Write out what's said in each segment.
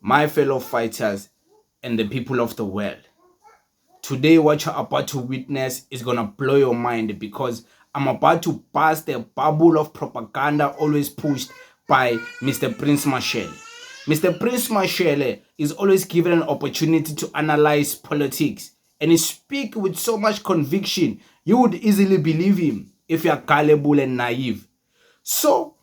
My fellow fighters and the people of the world. Today, what you're about to witness is gonna blow your mind because I'm about to burst the bubble of propaganda always pushed by Mr. Prince Mashele. Mr. Prince Mashele is always given an opportunity to analyze politics and he speaks with so much conviction you would easily believe him if you are gullible and naive. So,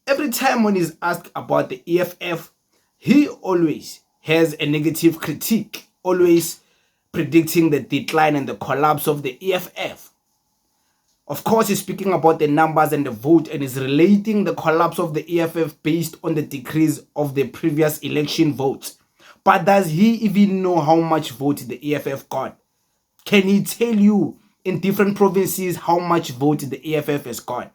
every time when he's asked about the EFF, he always has a negative critique, always predicting the decline and the collapse of the EFF. Of course, he's speaking about the numbers and the vote and is relating the collapse of the EFF based on the decrease of the previous election votes. But does he even know how much vote the EFF got? Can he tell you in different provinces how much vote the EFF has got?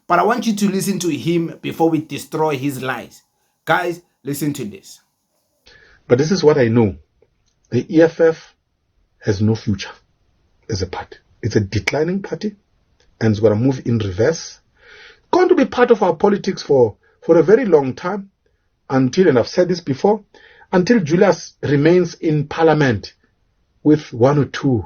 But I want you to listen to him before we destroy his lies. Guys, listen to this. But this is what I know. The EFF has no future as a party. It's a declining party and it's going to move in reverse. Going to be part of our politics for a very long time until, and I've said this before, until Julius remains in parliament with one or two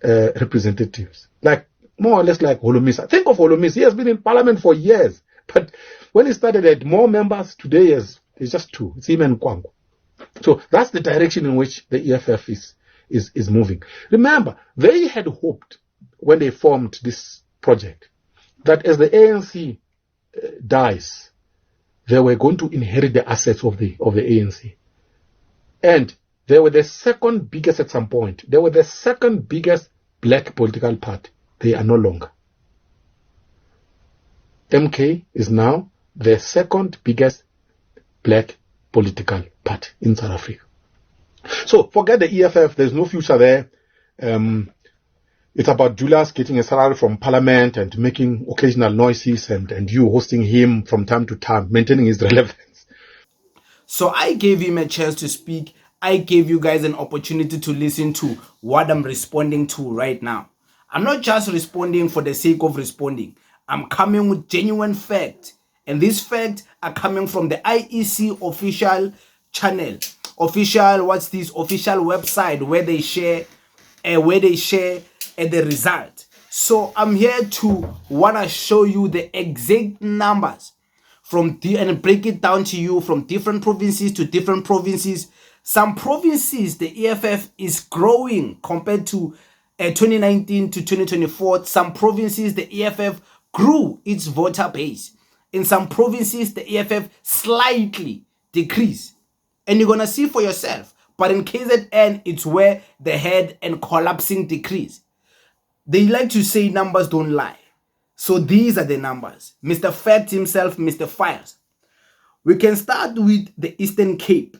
representatives. Like, more or less like Holomisa. Think of Holomisa. He has been in parliament for years. But when he started, he had more members. Today, it's just two. It's him and Kwangu. So that's the direction in which the EFF is moving. Remember, they had hoped when they formed this project that as the ANC dies, they were going to inherit the assets of the ANC. And they were the second biggest at some point. They were the second biggest black political party. They are no longer. MK is now the second biggest black political party in South Africa. So forget the EFF, there's no future there. It's about Julius getting a salary from parliament and making occasional noises and you hosting him from time to time, maintaining his relevance. So I gave him a chance to speak. I gave you guys an opportunity to listen to what I'm responding to right now. I'm not just responding for the sake of responding. I'm coming with genuine facts. And these facts are coming from the IEC official channel. Official website where they share the result. So I'm here to wanna show you the exact numbers and break it down to you from different provinces to different provinces. Some provinces the EFF is growing compared to 2019 to 2024. Some provinces the EFF grew its voter base. In some provinces the EFF slightly decreased. And you're gonna see for yourself. But in KZN, it's where the head and collapsing decrease. They like to say numbers don't lie. So these are the numbers. Mr. Fact himself, Mr. Fires. We can start with the Eastern Cape.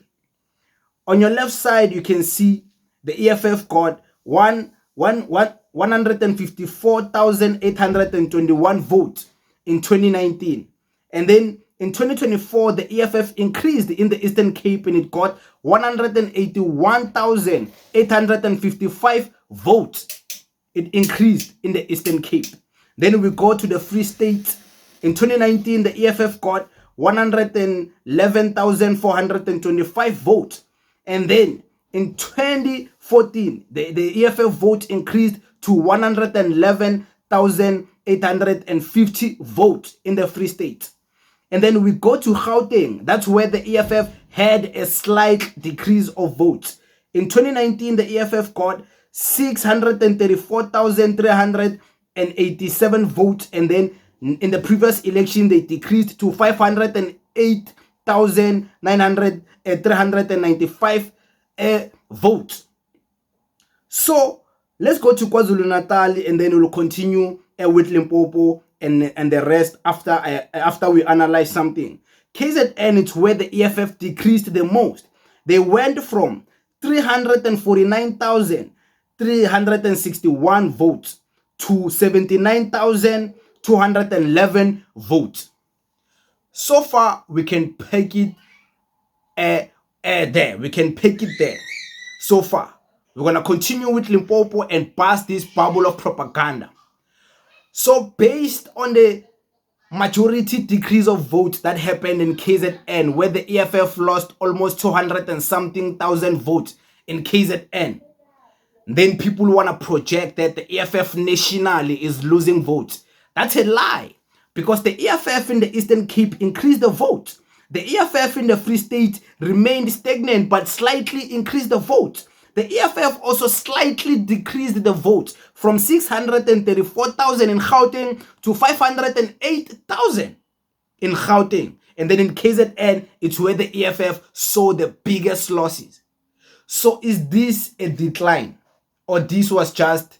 On your left side, you can see the EFF got 154,821 votes in 2019. And then in 2024, the EFF increased in the Eastern Cape and it got 181,855 votes. It increased in the Eastern Cape. Then we go to the Free State. In 2019, the EFF got 111,425 votes. And then in 2014, the EFF vote increased to 111,850 votes in the Free State. And then we go to Gauteng. That's where the EFF had a slight decrease of votes. In 2019, the EFF got 634,387 votes. And then in the previous election, they decreased to 508,395 votes. So let's go to KwaZulu-Natal and then we'll continue with Limpopo and the rest after we analyze something. KZN is where the EFF decreased the most. They went from 349,361 votes to 79,211 votes. So far, we can peg it there. We can peg it there. So far, we're gonna continue with Limpopo and pass this bubble of propaganda. So based on the majority decrease of votes that happened in KZN, where the EFF lost almost 200 and something thousand votes in KZN. Then people want to project that the EFF nationally is losing votes. That's a lie, because the EFF in the Eastern Cape increased the vote. The EFF in the Free State remained stagnant but slightly increased the vote. The EFF also slightly decreased the vote from 634,000 in Gauteng to 508,000 in Gauteng. And then in KZN, it's where the EFF saw the biggest losses. So is this a decline? Or this was just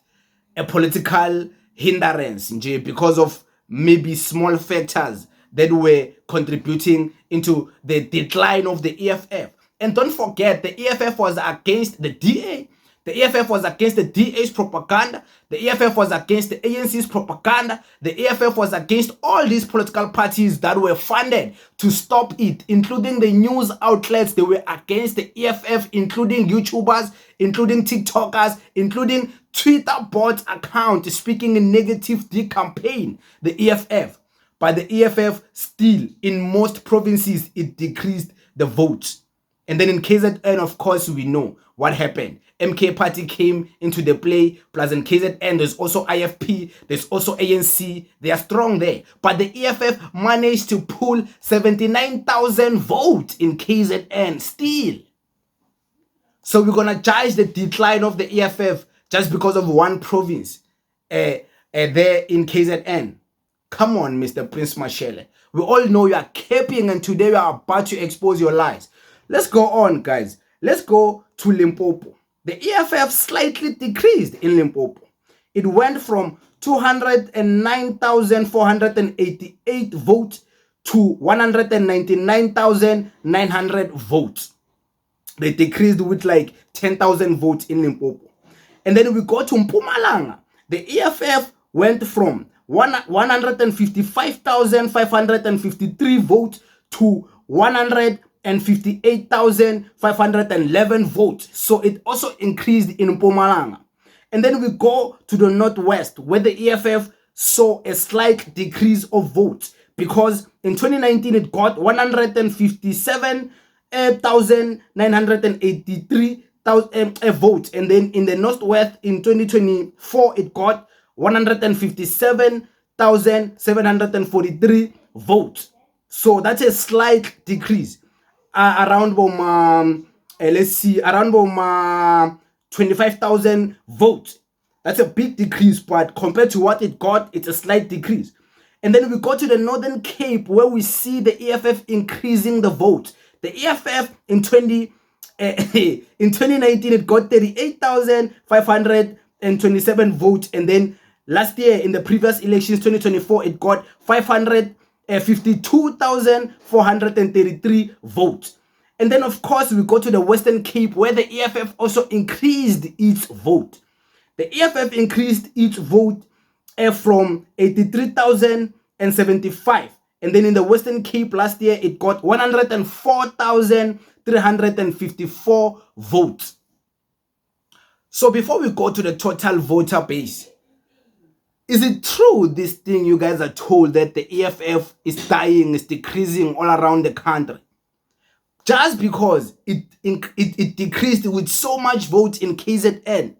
a political hindrance because of maybe small factors that were contributing into the decline of the EFF? And don't forget, the EFF was against the DA. The EFF was against the DA's propaganda. The EFF was against the ANC's propaganda. The EFF was against all these political parties that were funded to stop it, including the news outlets. They were against the EFF, including YouTubers, including TikTokers, including Twitter bot accounts speaking in negative campaign the EFF. But the EFF still, in most provinces, it decreased the votes. And then in KZN, of course, we know what happened. MK Party came into the play, plus in KZN, there's also IFP, there's also ANC. They are strong there. But the EFF managed to pull 79,000 votes in KZN still. So we're going to judge the decline of the EFF just because of one province there in KZN. Come on, Mr. Prince Mashele. We all know you are capping, and today we are about to expose your lies. Let's go on, guys. Let's go to Limpopo. The EFF slightly decreased in Limpopo. It went from 209,488 votes to 199,900 votes. They decreased with like 10,000 votes in Limpopo. And then we go to Mpumalanga. The EFF went from 155,553 votes to 158,511 votes. So it also increased in Mpumalanga. And then we go to the Northwest, where the EFF saw a slight decrease of votes, because in 2019 it got 157,983 votes. And then in the Northwest in 2024 it got 157,743 votes. So that's a slight decrease. Around let's see, around 25,000 votes. That's a big decrease, but compared to what it got, it's a slight decrease. And then we go to the Northern Cape, where we see the EFF increasing the vote. The EFF in 2019 it got 38,527 votes, and then last year in the previous elections 2024 it got 552,433 votes. And then of course we go to the Western Cape, where the EFF also increased its vote. The EFF increased its vote from 83,075, and then in the Western Cape last year it got 104,354 votes. So before we go to the total voter base, is it true, this thing you guys are told, that the EFF is dying, is decreasing all around the country? Just because it decreased with so much votes in KZN,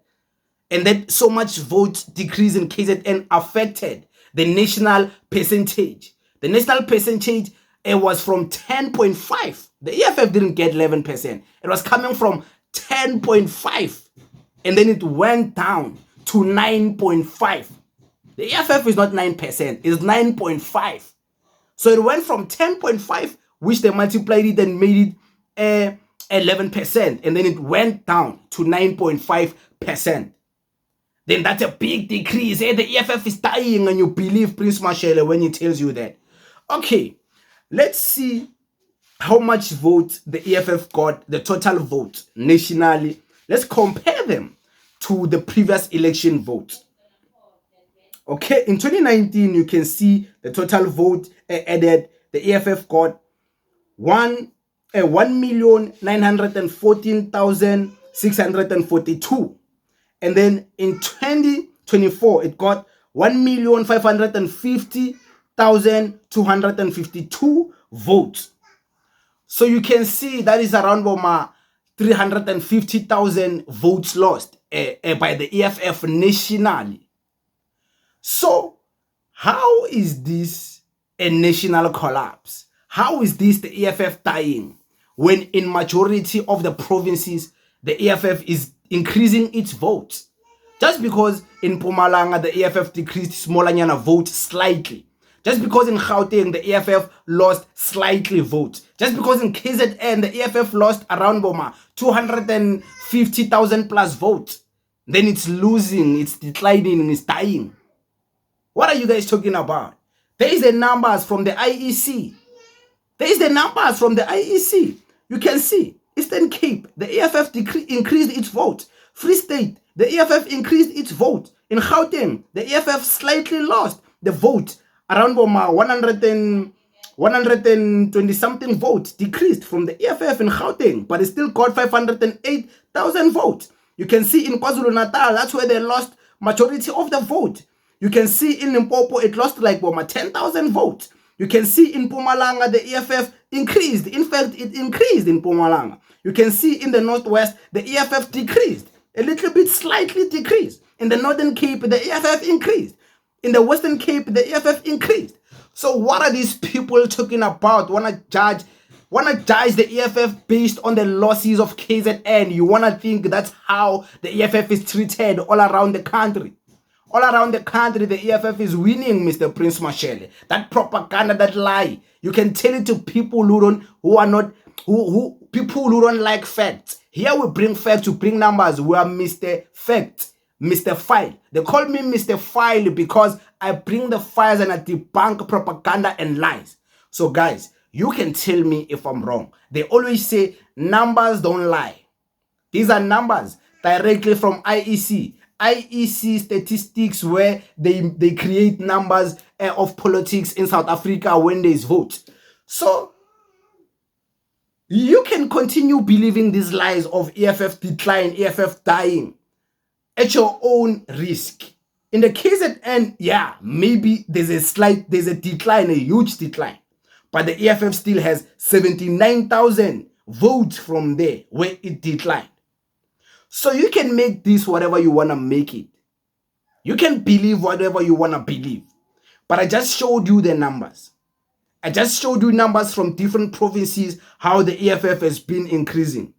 and that so much vote decrease in KZN affected the national percentage. The national percentage was from 10.5. The EFF didn't get 11%. It was coming from 10.5, and then it went down to 9.5. The EFF is not 9%, it's 9.5. So it went from 10.5, which they multiplied it and made it 11%, and then it went down to 9.5%. Then that's a big decrease. Hey, the EFF is dying, and you believe Prince Mashele when he tells you that. Okay, let's see how much vote the EFF got, the total vote nationally. Let's compare them to the previous election votes. Okay, in 2019, you can see the total vote added. The EFF got 1,914,642. And then in 2024, it got 1,550,000 3,252 votes. So you can see that is around 350,000 votes lost by the EFF nationally. So how is this a national collapse? How is this the EFF dying when in majority of the provinces the EFF is increasing its votes? Just because in Mpumalanga the EFF decreased Smolanyana votes slightly. Just because in Gauteng the EFF lost slightly votes. Just because in KZN the EFF lost around 250,000 plus votes. Then it's losing, it's declining, and it's dying. What are you guys talking about? There is the numbers from the IEC. There is the numbers from the IEC. You can see Eastern Cape, the EFF increased its vote. Free State, the EFF increased its vote. In Gauteng, the EFF slightly lost the vote. Around 120 something votes decreased from the EFF in Gauteng, but it still got 508,000 votes. You can see in KwaZulu-Natal, that's where they lost majority of the vote. You can see in Limpopo, it lost like 10,000 votes. You can see in Mpumalanga, the EFF increased. In fact, it increased in Mpumalanga. You can see in the Northwest, the EFF decreased. A little bit, slightly decreased. In the Northern Cape, the EFF increased. In the Western Cape, the EFF increased. So what are these people talking about? Wanna judge the EFF based on the losses of KZN? You wanna think that's how the EFF is treated all around the country? All around the country, the EFF is winning, Mr. Prince Mashele. That propaganda, that lie, you can tell it to people who don't like facts. Here we bring facts, we bring numbers. We are Mr. Fact, Mr. File. They call me Mr. File because I bring the files and I debunk propaganda and lies. So guys, you can tell me if I'm wrong. They always say numbers don't lie. These are numbers directly from IEC. IEC statistics where they create numbers of politics in South Africa when there's votes. So you can continue believing these lies of EFF decline, EFF dying at your own risk. In the KZN, yeah, maybe there's a decline, a huge decline. But the EFF still has 79,000 votes from there where it declined. So you can make this whatever you want to make it. You can believe whatever you want to believe. But I just showed you the numbers. I just showed you numbers from different provinces, how the EFF has been increasing.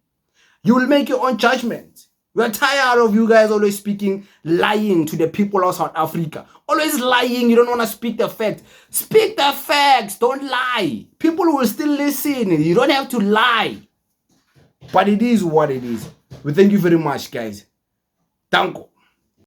You will make your own judgment. We are tired of you guys always speaking, lying to the people of South Africa. Always lying. You don't want to speak the facts. Speak the facts. Don't lie. People will still listen. You don't have to lie. But it is what it is. We thank you very much, guys. Thank you.